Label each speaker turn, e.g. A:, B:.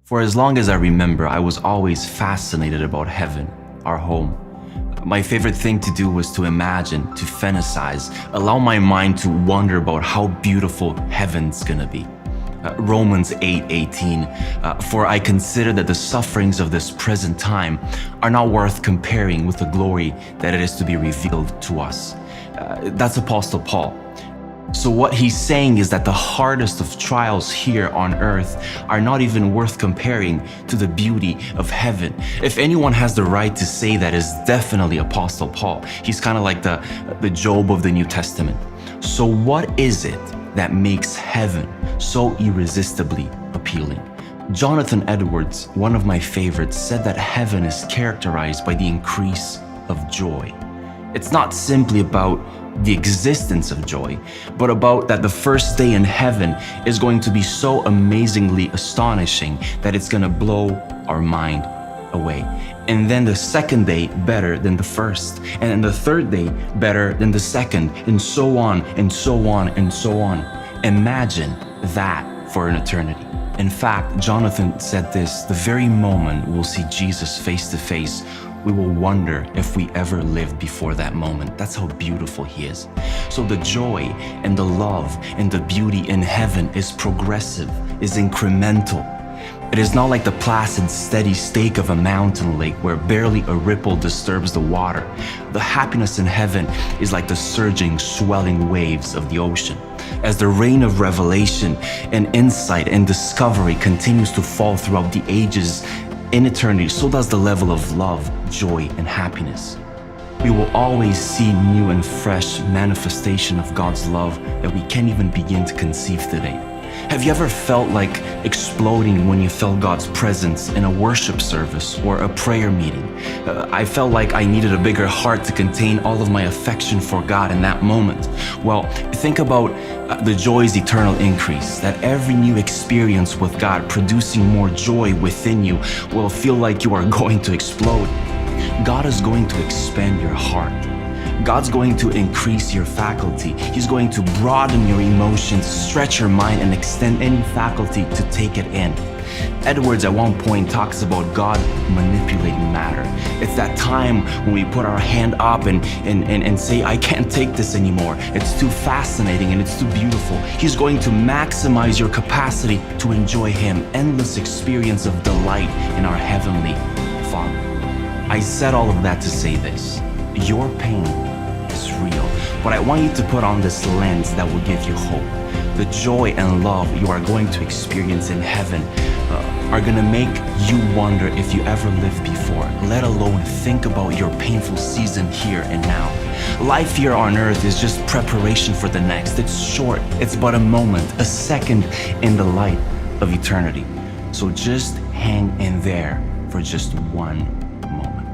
A: For as long as I remember, I was always fascinated about heaven, our home. My favorite thing to do was to imagine, to fantasize, allow my mind to wonder about how beautiful heaven's gonna be. Romans 8:18, for I consider that the sufferings of this present time are not worth comparing with the glory that it is to be revealed to us. That's Apostle Paul. So what he's saying is that the hardest of trials here on earth are not even worth comparing to the beauty of heaven. If anyone has the right to say that, is definitely Apostle Paul. He's kind of like the Job of the New Testament. So what is it that makes heaven so irresistibly appealing? Jonathan Edwards, one of my favorites, said that heaven is characterized by the increase of joy. It's not simply about the existence of joy, but about that the first day in heaven is going to be so amazingly astonishing that it's going to blow our mind away. And then the second day better than the first, and then the third day better than the second, and so on and so on and so on. Imagine that for an eternity. In fact, Jonathan said this: the very moment we'll see Jesus face to face, we will wonder if we ever lived before that moment. That's how beautiful he is. So the joy and the love and the beauty in heaven is progressive, is incremental. It is not like the placid, steady state of a mountain lake where barely a ripple disturbs the water. The happiness in heaven is like the surging, swelling waves of the ocean. As the rain of revelation and insight and discovery continues to fall throughout the ages, in eternity, so does the level of love, joy, and happiness. We will always see new and fresh manifestation of God's love that we can't even begin to conceive today. Have you ever felt like exploding when you felt God's presence in a worship service or a prayer meeting? I felt like I needed a bigger heart to contain all of my affection for God in that moment. Well, think about the joy's eternal increase, that every new experience with God producing more joy within you will feel like you are going to explode. God is going to expand your heart. God's going to increase your faculty. He's going to broaden your emotions, stretch your mind, and extend any faculty to take it in. Edwards at one point talks about God manipulating matter. It's that time when we put our hand up and say, I can't take this anymore. It's too fascinating and it's too beautiful. He's going to maximize your capacity to enjoy Him, endless experience of delight in our Heavenly Father. I said all of that to say this: your pain is real, but I want you to put on this lens that will give you hope. The joy and love you are going to experience in heaven are going to make you wonder if you ever lived before, let alone think about your painful season here and now. Life here on earth is just preparation for the next. It's short, it's but a moment, a second in the light of eternity. So just hang in there for just one moment.